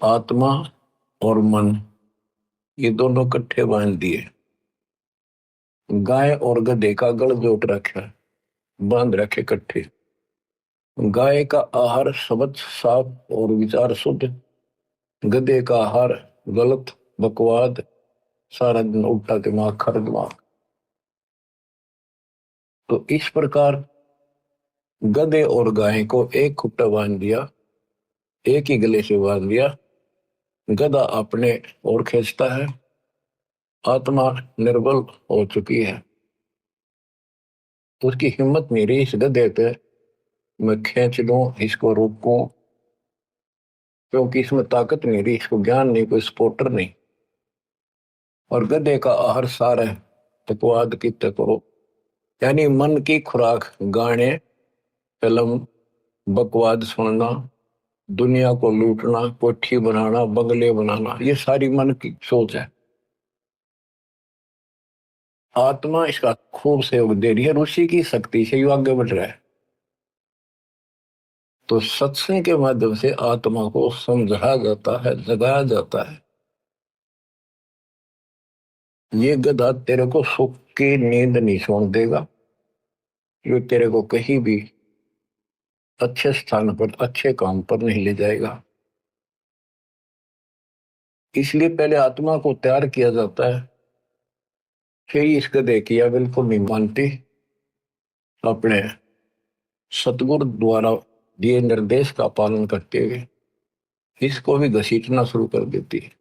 आत्मा और मन ये दोनों इकट्ठे बांध दिए। गाय और गधे का गल जोट रखा है, बांध रखे इकट्ठे। गाय का आहार स्वच्छ साफ और विचार शुद्ध, गधे का आहार गलत बकवाद, सारा दिन उल्टा दिमाग खर दिमाग। तो इस प्रकार गधे और गाय को एक खुट्टा बांध दिया, एक ही गले से बांध दिया। गधा अपने और खींचता है, आत्मा निर्बल हो चुकी है, उसकी हिम्मत नहीं रही इस गधे पे मैं खींच लूं, इसको रोकूं, क्योंकि इसमें ताकत नहीं रही, इसको ज्ञान नहीं, कोई सपोर्टर नहीं। और गधे का आहार सार है तकवाद की तकरो, यानी मन की खुराक गाने, फिल्म, बकवाद सुनना, दुनिया को लूटना, कोठी बनाना, बंगले बनाना, ये सारी मन की सोच है। आत्मा इसका खूब सहयोग दे रही है, ऋषि की शक्ति से यू आगे बढ़ रहा है। तो सत्संग के माध्यम से आत्मा को समझाया जाता है, जगाया जाता है। ये गधा तेरे को सुख की नींद नहीं सोने देगा, ये तेरे को कहीं भी अच्छे स्थान पर अच्छे काम पर नहीं ले जाएगा। इसलिए पहले आत्मा को तैयार किया जाता है, फिर इस गधे की या बिल्कुल नहीं मानती, अपने सतगुरु द्वारा दिए निर्देश का पालन करते हुए इसको भी घसीटना शुरू कर देती है।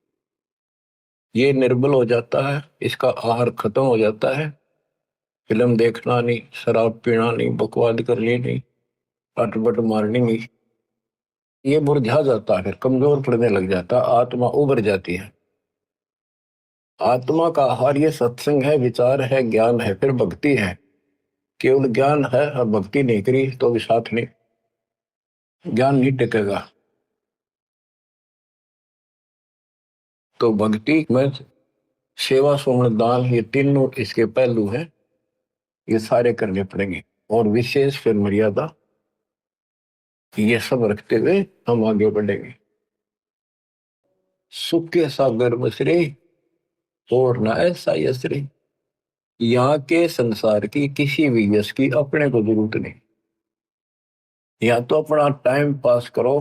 ये निर्बल हो जाता है, इसका आहार खत्म हो जाता है, फिल्म देखना नहीं, शराब पीना नहीं, बकवाद करनी नहीं, अटपट मारनी नहीं, ये मुरझा जाता है, फिर कमजोर पड़ने लग जाता, आत्मा उभर जाती है। आत्मा का आहार ये सत्संग है, विचार है, ज्ञान है, फिर भक्ति है। केवल ज्ञान है और भक्ति नहीं करी तो भी साथ नहीं, ज्ञान नहीं टिकेगा। तो भक्ति में सेवा सुमन दान ये तीनों इसके पहलू हैं, ये सारे करने पड़ेंगे। और विशेष फिर मर्यादा ये सब रखते हुए हम आगे बढ़ेंगे। सुख के सागर मसरे और न ऐसा यसरे, यहाँ के संसार की किसी भी यश की अपने को जरूरत नहीं। या तो अपना टाइम पास करो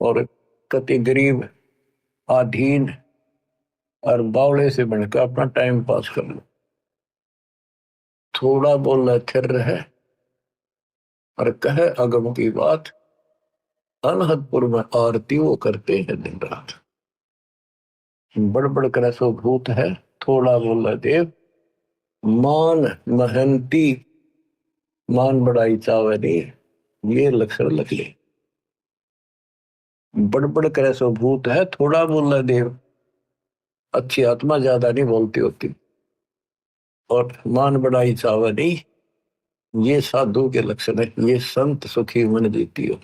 और कति गरीब अधीन और बावले से बनकर अपना टाइम पास कर लो, थोड़ा बोल थिर रहे और कहे अगम की बात, अनहदपुर में आरती वो करते हैं दिन रात। बड़बड़ कर सो भूत है, थोड़ा बोला देव, मान महंती, मान बड़ाई चावे नहीं, ये लक्षण लग ले। बड़बड़ करे सो भूत है, थोड़ा बोला देव, अच्छी आत्मा ज्यादा नहीं बोलती होती, और मान बड़ाई चावे नहीं, ये साधु के लक्षण है। ये संत सुखी मन देती हो।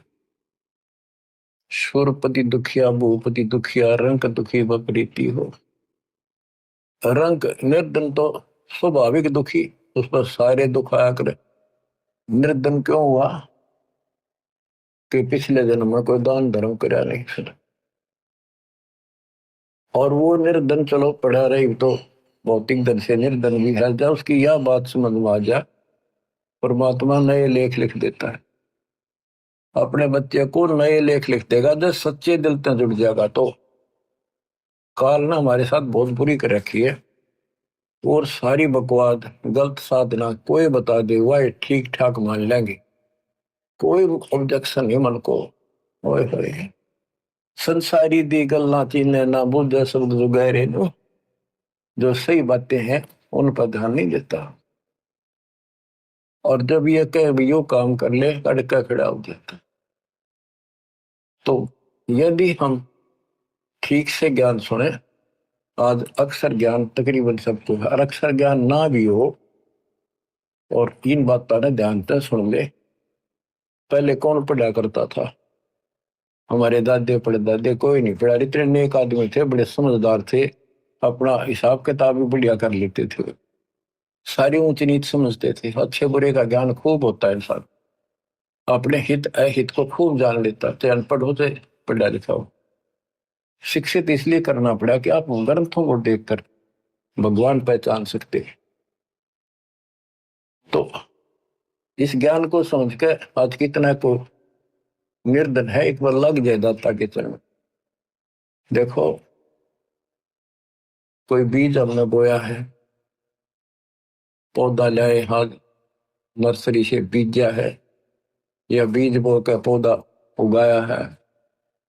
सुरपति दुखिया, भूपति दुखिया, रंक दुखी बपरीती हो। रंक निर्धन तो स्वाभाविक दुखी, उस पर सारे दुख आया करे। निर्धन क्यों हुआ कि पिछले जन्म में कोई दान धर्म कराया नहीं फिर, और वो निर्धन चलो पढ़ा रही तो भौतिक धन से निर्धन भी है, जब उसकी यह बात समझ में आ जाए, परमात्मा नए लेख लिख देता है। अपने बच्चे को नए लेख लिख देगा जब सच्चे दिल से जुड़ जाएगा। तो काल ने हमारे साथ बहुत बुरी कर रखी है, और सारी बकवाद गलत साधना कोई बता दे वह ठीक ठाक मान लेंगे, कोई ऑब्जेक्शन नहीं मन को। ओए होए, संसारी दी गल्ला चीने ना बुझे शब्द जो गहरे नो, जो सही बातें हैं उन पर ध्यान नहीं देता, और जब ये कह भी यो काम कर ले अड़का खड़ा हो जाता। तो यदि हम ठीक से ज्ञान सुने, आज अक्सर ज्ञान तकरीबन सबको है, और अक्सर ज्ञान ना भी हो और तीन बातें ने ध्यान से सुन ले। पहले कौन पढ़ा करता था? हमारे दादे परदादे कोई नहीं पढ़ा, इतने नेक आदमी थे, बड़े समझदार थे, अपना हिसाब किताब भी बढ़िया कर लेते थे, सारी ऊंच नीच समझते थे, अच्छे बुरे का ज्ञान खूब होता है इंसान, अपने हित अहित को खूब जान लेता, चाहे अनपढ़ हो चाहे पढ़ा लिखा हो। शिक्षित इसलिए करना पड़ा कि आप ग्रंथों को देखकर भगवान पहचान सकते हैं। तो इस ज्ञान को समझ के आज कितना को निर्धन है, एक बार लग जाए दाता के चरण। देखो, कोई बीज हमने बोया है, पौधा लाए, हाथ नर्सरी से बीजा है या बीज बो का पौधा उगाया है,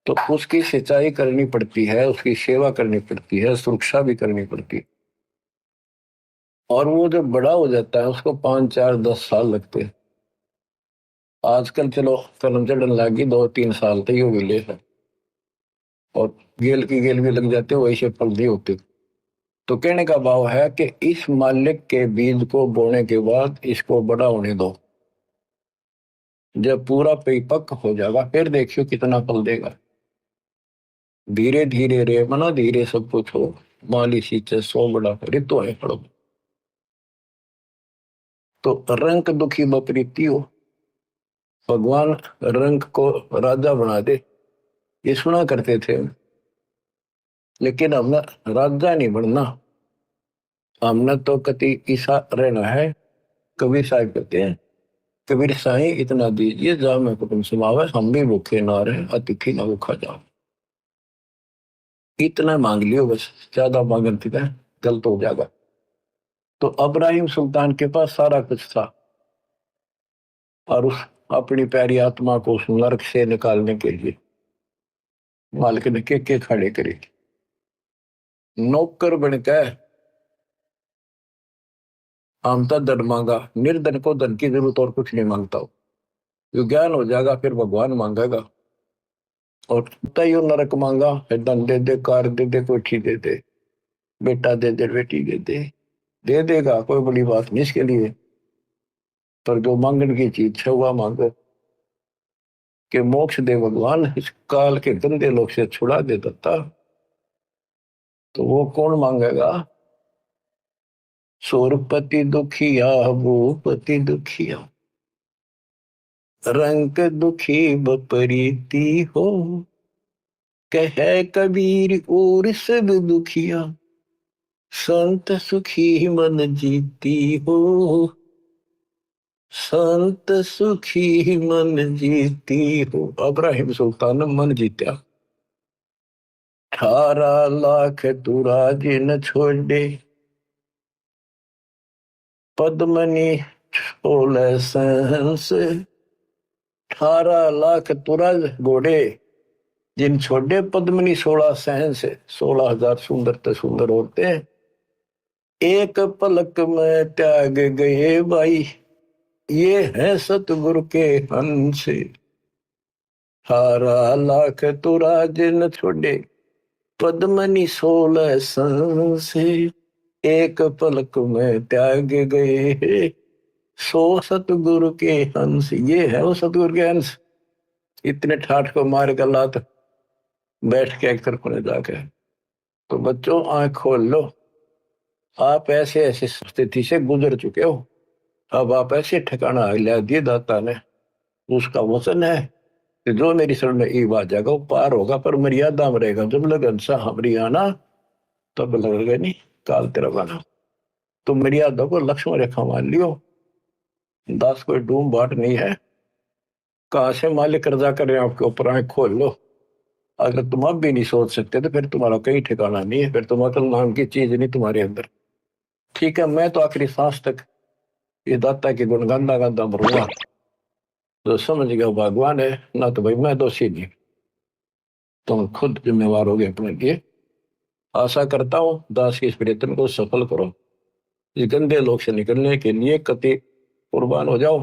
तो उसकी सिंचाई करनी पड़ती है, उसकी सेवा करनी पड़ती है, सुरक्षा भी करनी पड़ती है। और वो जब बड़ा हो जाता है उसको 5, 4, 10 साल लगते हैं। आजकल चलो कलम चढ़ने लगी, 2, 3 साल तक वो ले है, और गेल की गेल भी लग जाते, वैसे फल नहीं होते। तो कहने का भाव है कि इस मालिक के बीज को बोने के बाद इसको बड़ा होने दो, जब पूरा परिपक्व हो जाएगा फिर देखियो कितना फल देगा। धीरे धीरे रे मना धीरे सब कुछ हो, माली सींचे 100 बड़ा ऋतु है पड़ो। तो रंक दुखी बपरीती हो, भगवान रंक को राजा बना दे, ये सुना करते थे। लेकिन हमने राजा नहीं बनना, हमने तो कति ईसा रहना है। कबीर साहब कहते हैं, कबीर साईं इतना दीजिए जा मैं कुटुंब समावे, हम भी भूखे ना रहे अतिथि ना भूखा जाओ। इतना मांग लियो बस, ज्यादा मांगते थे गलत हो जाएगा। तो अब्राहिम सुल्तान के पास सारा कुछ था, और उस अपनी प्यारी आत्मा को उस नरक से निकालने के लिए मालिक ने के खड़े करे। नौकर बनकर आमता धन मांगा, निर्धन को धन की जरूरत और कुछ नहीं मांगता हो। जो ज्ञान हो जाएगा फिर भगवान मांगेगा। और तय नरक मांगा, धन दे दे, कार दे दे, कोठी दे दे, बेटा दे दे, बेटी दे देगा, कोई बड़ी बात नहीं इसके लिए। पर जो मांगने की चीज है वह मांगो कि मोक्ष दे भगवान, इस काल के गंदे लोग से छुड़ा दे दत्ता। तो वो कौन मांगेगा? सोरपति दुखिया, भूपति दुखिया, रंग दुखी बपरीती हो, कहे कबीर और सब दुखिया, संत सुखी मन जीती हो, संत सुखी मन जीती हो। अब्राहिम सुल्तान ने मन जीत्या। 18 लाख तुराज न छोड़े, पद्मनी 16 सहंस। 18 लाख तुरज घोड़े जिन छोड़े, पद्मनी 16 सहंस, 16,000 सुंदर ते सुंदर औरतें एक पलक में त्याग गए भाई, ये है सतगुरु के हंस। 18 लाख तुराज न छोड़े, पद्मनी 16 सहंस, एक पलक में त्याग गए 100 सतगुरु के हंस। ये है वो सतगुरु के हंस। इतने ठाठ को मार कर लात बैठ के एक तरफ जाके। तो बच्चों आंख खोल लो, आप ऐसे ऐसे स्थिति से गुजर चुके हो, अब आप ऐसे ठिकाना हिला दिए दाता ने। उसका वचन है कि जो मेरी शरण में ईब आ जाएगा वो पार होगा, पर मर्यादा में रहेगा। जब लगन सा हमारी आना तब लगेगा नहीं काल तेरा बना। तो मर्यादा को लक्ष्मण रेखा मान लियो। दास कोई डूम बाट नहीं है। कहां से मालिक कर्जा कर रहे हैं आपके ऊपर, आंख खोल लो। अगर तुम अब भी नहीं सोच सकते तो फिर तुम्हारा कहीं ठिकाना नहीं है, फिर तुम अकल नाम की चीज नहीं तुम्हारे अंदर। ठीक है, मैं तो आखिरी सांस तक ये दाता के गुण गांदा गांदा मरूंगा। तो समझ गया भगवान है ना, तो भाई मैं दोषी नहीं, तुम खुद जिम्मेवार हो गए अपने लिए। आशा करता हूं दास के इस प्रयत्न को सफल करो, इस गंदे लोग से निकलने के लिए कति कुर्बान हो जाओ।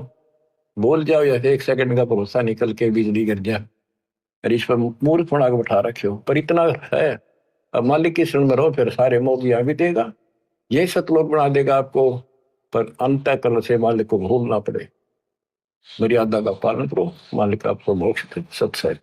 बोल जाओ या 1 सेकंड का भरोसा निकल के बिजली गिर जाए, और इस पर मूर्ख बना के बैठा रखे हो। पर इतना है, अब मालिक की शरण में रहो, फिर सारे मौजिया भी देगा, यही सतलोक बना देगा आपको। पर अंतःकरण से मालिक को भूलना पड़े, मर्यादा का पालन करो, मालिक आपको मोक्ष दे। सत्संग।